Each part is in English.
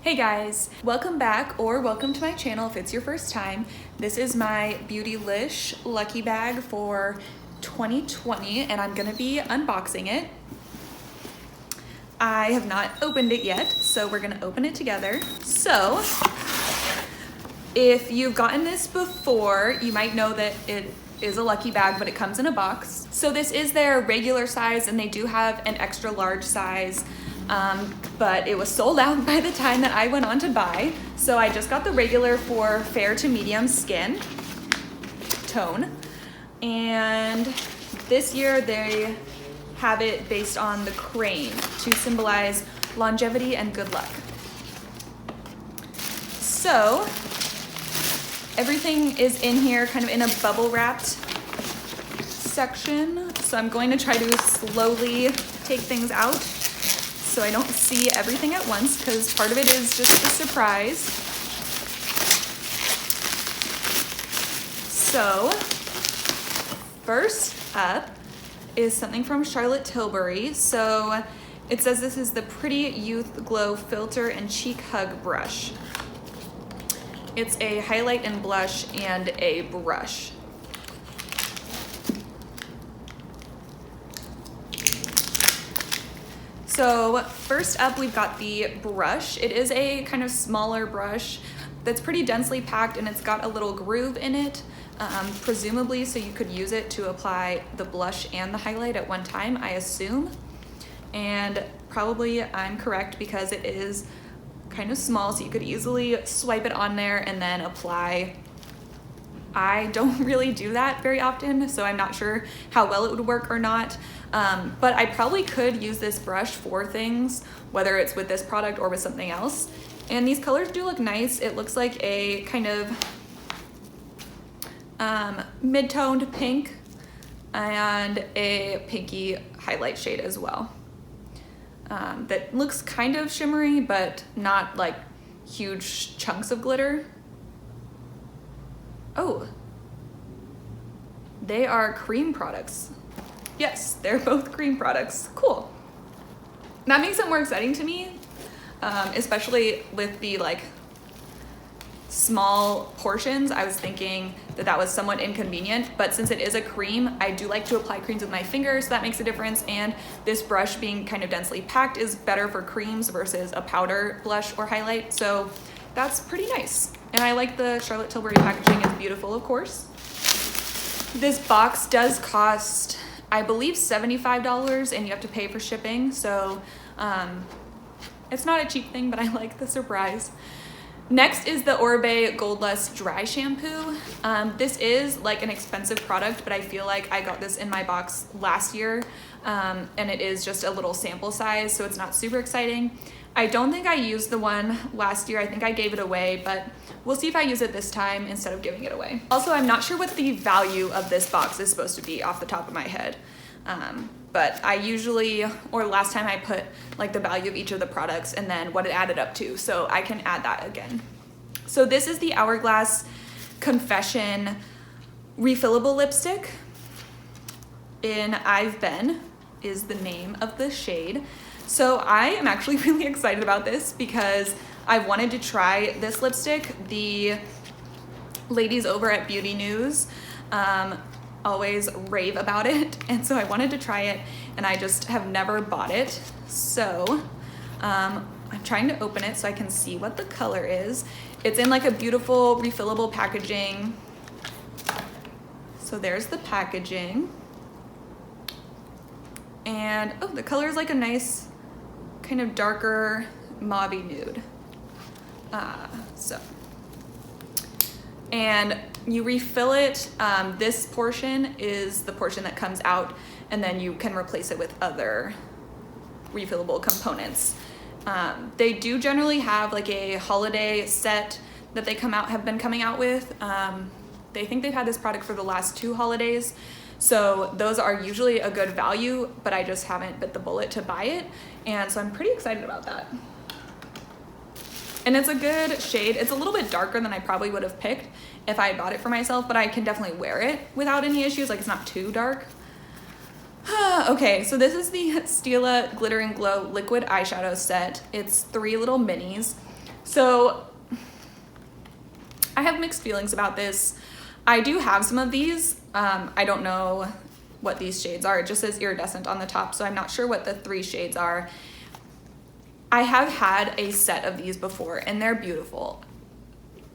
Hey guys, welcome back or welcome to my channel if it's your first time. This is my Beautylish Lucky Bag for 2020 and I'm gonna be unboxing it. I have not opened it yet, so we're gonna open it together. So, if you've gotten this before, you might know that it is a lucky bag, but it comes in a box. So this is their regular size and they do have an extra large size. But it was sold out by the time that I went on to buy. So I just got the regular for fair to medium skin tone. And this year they have it based on the crane to symbolize longevity and good luck. So everything is in here kind of in a bubble wrapped section. So I'm going to try to slowly take things out so I don't see everything at once because part of it is just a surprise. So first up is something from Tilbury. So it says this is the Pretty Youth Glow Filter and Cheek Hug Brush. It's a highlight and blush and a brush. So first up, we've got the brush. It is a kind of smaller brush that's pretty densely packed and it's got a little groove in it, presumably so you could use it to apply the blush and the highlight at one time, I assume. And probably I'm correct because it is kind of small, so you could easily swipe it on there and then apply. I don't really do that very often, so I'm not sure how well it would work or not. But I probably could use this brush for things, whether it's with this product or with something else. And these colors do look nice. It looks like a kind of mid-toned pink and a pinky highlight shade as well. That looks kind of shimmery, but not like huge chunks of glitter. Oh, they are cream products. Yes, they're both cream products. Cool. That makes it more exciting to me, especially with the like small portions. I was thinking that that was somewhat inconvenient, but since it is a cream, I do like to apply creams with my fingers, so that makes a difference. And this brush being kind of densely packed is better for creams versus a powder blush or highlight. So that's pretty nice. And I like the Tilbury packaging. It's beautiful, of course. This box does cost, I believe, $75 and you have to pay for shipping. So it's not a cheap thing, but I like the surprise. Next is the Oribe Goldless Dry Shampoo. This is like an expensive product, but I feel like I got this in my box last year and it is just a little sample size, so it's not super exciting. I don't think I used the one last year. I think I gave it away, but we'll see if I use it this time instead of giving it away. Also, I'm not sure what the value of this box is supposed to be off the top of my head. But I usually, or last time I put like the value of each of the products and then what it added up to, so I can add that again. So this is the Hourglass Confession refillable lipstick in I've Been is the name of the shade. So I am actually really excited about this because I wanted to try this lipstick. The ladies over at Beauty News always rave about it, and so I wanted to try it and I just have never bought it. So I'm trying to open it so I can see what the color is. It's in like a beautiful refillable packaging. So there's the packaging. And oh, the color is like a nice kind of darker mauvey nude. And you refill it. This portion is the portion that comes out and then you can replace it with other refillable components. They do generally have like a holiday set that they have been coming out with. They think they've had this product for the last 2 holidays. So those are usually a good value, but I just haven't bit the bullet to buy it. And so I'm pretty excited about that. And it's a good shade. It's a little bit darker than I probably would have picked if I bought it for myself, but I can definitely wear it without any issues. Like, it's not too dark. Okay, so this is the Stila Glitter and Glow Liquid Eyeshadow Set. It's 3 little minis. So I have mixed feelings about this. I do have some of these. I don't know what these shades are. It just says iridescent on the top, so I'm not sure what the 3 shades are. I have had a set of these before, and they're beautiful.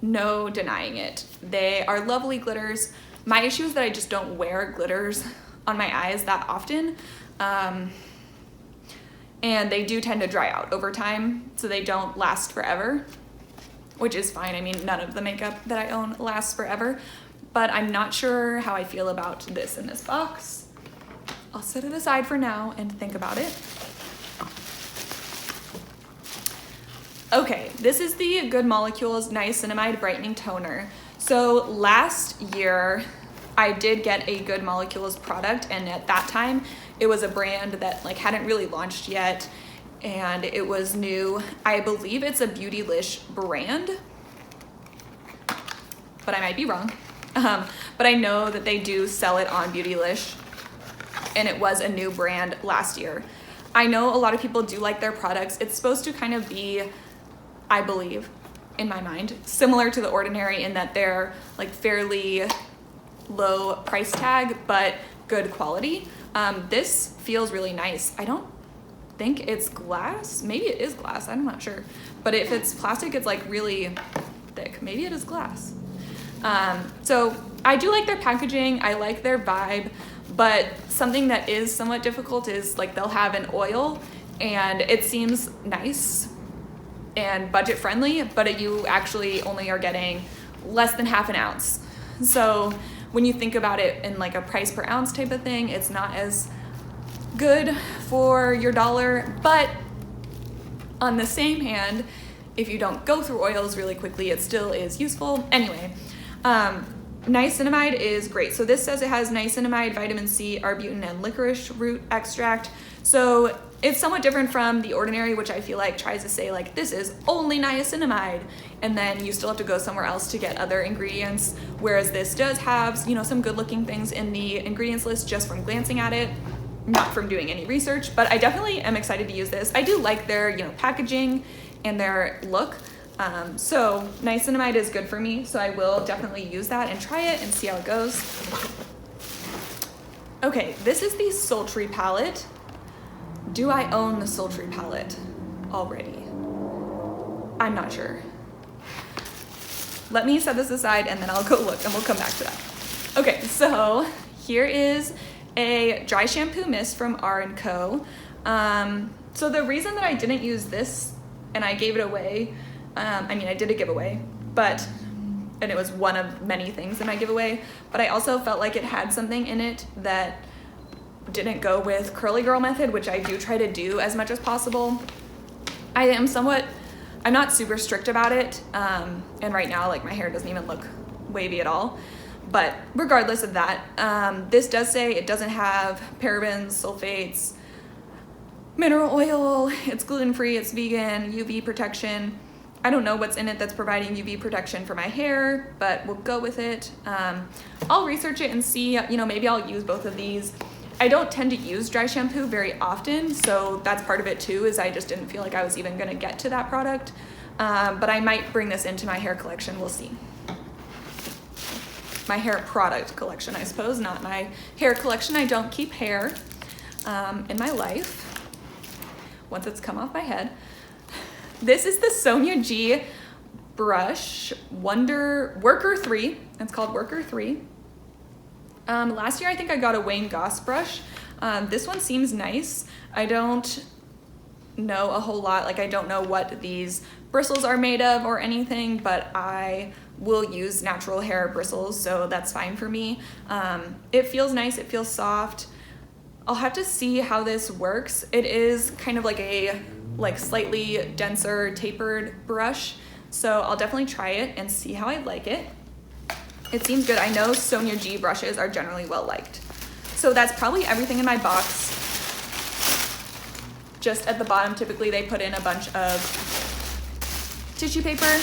No denying it. They are lovely glitters. My issue is that I just don't wear glitters on my eyes that often. And they do tend to dry out over time, so they don't last forever, which is fine. I mean, none of the makeup that I own lasts forever, but I'm not sure how I feel about this in this box. I'll set it aside for now and think about it. Okay, this is the Good Molecules Niacinamide Brightening Toner. So last year, I did get a Good Molecules product, and at that time, it was a brand that like hadn't really launched yet, and it was new. I believe it's a Beautylish brand, but I might be wrong. But I know that they do sell it on Beautylish, and it was a new brand last year. I know a lot of people do like their products. It's supposed to kind of be, I believe, in my mind, similar to The Ordinary in that they're like fairly low price tag, but good quality. This feels really nice. I don't think it's glass. Maybe it is glass, I'm not sure. But if it's plastic, it's like really thick. Maybe it is glass. So I do like their packaging. I like their vibe, but something that is somewhat difficult is like they'll have an oil, and it seems nice and budget friendly, but you actually only are getting less than half an ounce. So when you think about it in like a price per ounce type of thing, it's not as good for your dollar, but on the same hand, if you don't go through oils really quickly, it still is useful. Anyway, niacinamide is great. So this says it has niacinamide, vitamin C, arbutin, and licorice root extract. So it's somewhat different from The Ordinary, which I feel like tries to say like, this is only niacinamide, and then you still have to go somewhere else to get other ingredients. Whereas this does have, you know, some good looking things in the ingredients list just from glancing at it, not from doing any research, but I definitely am excited to use this. I do like their, you know, packaging and their look. So niacinamide is good for me, so I will definitely use that and try it and see how it goes. Okay, this is the Sultry palette. Do I own the Sultry palette already? I'm not sure. Let me set this aside and then I'll go look and we'll come back to that. Okay, so here is a dry shampoo mist from R&Co. So the reason that I didn't use this and I gave it away, I mean, I did a giveaway, and it was one of many things in my giveaway, but I also felt like it had something in it that didn't go with curly girl method, which I do try to do as much as possible. I'm not super strict about it, and right now like my hair doesn't even look wavy at all, but regardless of that, this does say it doesn't have parabens, sulfates, mineral oil, it's gluten-free, it's vegan, UV protection. I don't know what's in it that's providing UV protection for my hair, but we'll go with it. I'll research it and see, you know, maybe I'll use both of these. I don't tend to use dry shampoo very often, so that's part of it too, is I just didn't feel like I was even gonna get to that product. But I might bring this into my hair collection, we'll see. My hair product collection, I suppose, not my hair collection. I don't keep hair in my life once it's come off my head. This is the Sonia G brush Worker 3. It's called Worker 3. Last year I think I got a Wayne Goss brush. This one seems nice. I don't know a whole lot, like I don't know what these bristles are made of or anything, but I will use natural hair bristles, so that's fine for me. It feels nice, it feels soft. I'll have to see how this works. It is kind of like a slightly denser tapered brush, so I'll definitely try it and see how I like it. It seems good. I know Sonia G brushes are generally well liked. So that's probably everything in my box. Just at the bottom, typically they put in a bunch of tissue paper.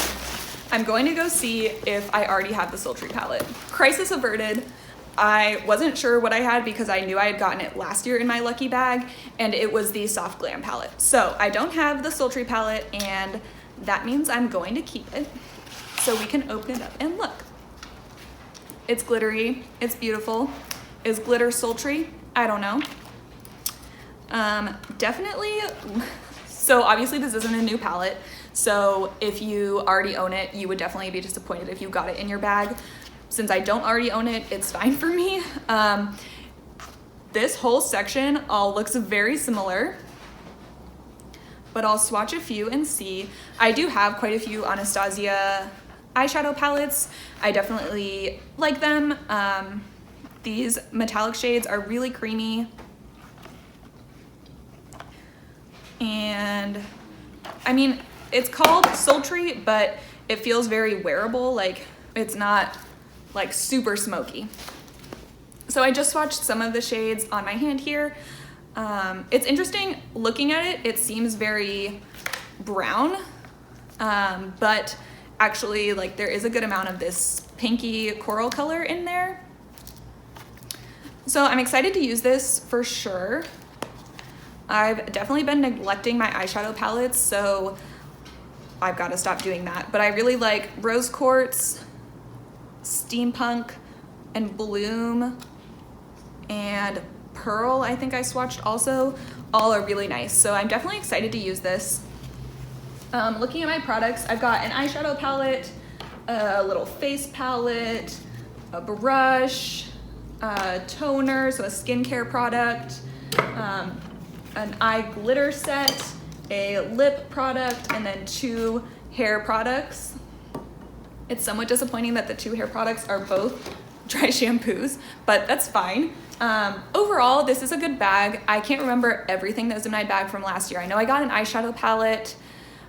I'm going to go see if I already have the Sultry palette. Crisis averted. I wasn't sure what I had because I knew I had gotten it last year in my Lucky Bag, and it was the Soft Glam palette. So I don't have the Sultry palette, and that means I'm going to keep it. So we can open it up and look. It's glittery, it's beautiful. Is glitter sultry? I don't know. Definitely, so obviously this isn't a new palette. So if you already own it, you would definitely be disappointed if you got it in your bag. Since I don't already own it, it's fine for me. This whole section all looks very similar, but I'll swatch a few and see. I do have quite a few Anastasia eyeshadow palettes. I definitely like them. These metallic shades are really creamy. And I mean, it's called sultry, but it feels very wearable. Like it's not like super smoky. So I just swatched some of the shades on my hand here. It's interesting looking at it. It seems very brown, but actually like there is a good amount of this pinky coral color in there. So I'm excited to use this for sure. I've definitely been neglecting my eyeshadow palettes, so I've got to stop doing that. But I really like Rose Quartz, Steampunk, and Bloom, and Pearl, I think I swatched also. All are really nice, so I'm definitely excited to use this. Looking at my products, I've got an eyeshadow palette, a little face palette, a brush, a toner, so a skincare product, an eye glitter set, a lip product, and then 2 hair products. It's somewhat disappointing that the 2 hair products are both dry shampoos, but that's fine. Overall, this is a good bag. I can't remember everything that was in my bag from last year. I know I got an eyeshadow palette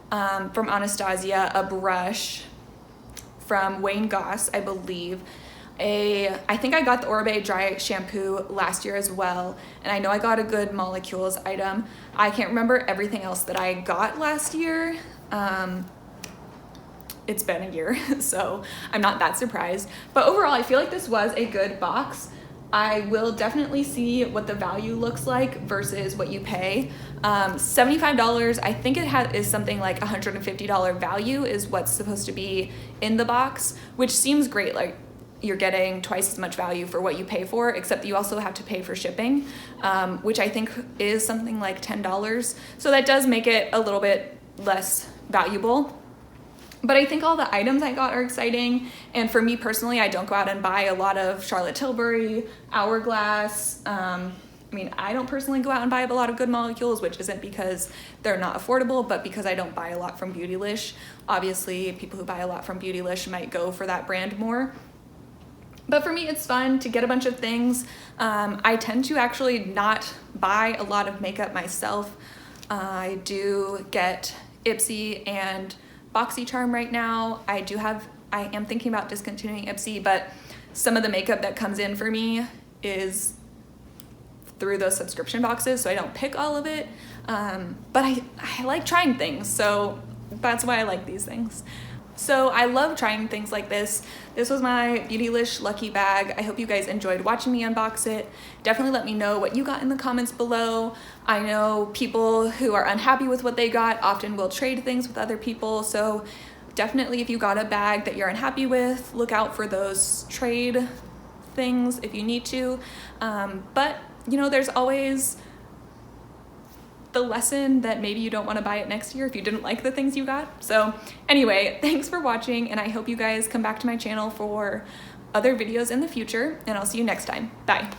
from Anastasia, a brush from Wayne Goss, I believe. I think I got the Oribe dry shampoo last year as well, and I know I got a Good Molecules item. I can't remember everything else that I got last year. It's been a year, so I'm not that surprised. But overall, I feel like this was a good box. I will definitely see what the value looks like versus what you pay. $75, I think it is something like $150 value is what's supposed to be in the box, which seems great. Like you're getting twice as much value for what you pay for, except you also have to pay for shipping, which I think is something like $10. So that does make it a little bit less valuable. But I think all the items I got are exciting. And for me personally, I don't go out and buy a lot of Charlotte Tilbury, Hourglass. I mean, I don't personally go out and buy a lot of Good Molecules, which isn't because they're not affordable, but because I don't buy a lot from Beautylish. Obviously, people who buy a lot from Beautylish might go for that brand more. But for me, it's fun to get a bunch of things. I tend to actually not buy a lot of makeup myself. I do get Ipsy and BoxyCharm right now. I am thinking about discontinuing Ipsy, but some of the makeup that comes in for me is through those subscription boxes, so I don't pick all of it. But I like trying things, so that's why I like these things. So I love trying things like this. This was my Beautylish Lucky Bag. I hope you guys enjoyed watching me unbox it. Definitely let me know what you got in the comments below. I know people who are unhappy with what they got often will trade things with other people. So definitely if you got a bag that you're unhappy with, look out for those trade things if you need to. But you know, there's always the lesson that maybe you don't want to buy it next year if you didn't like the things you got. So anyway, thanks for watching, and I hope you guys come back to my channel for other videos in the future, and I'll see you next time. Bye.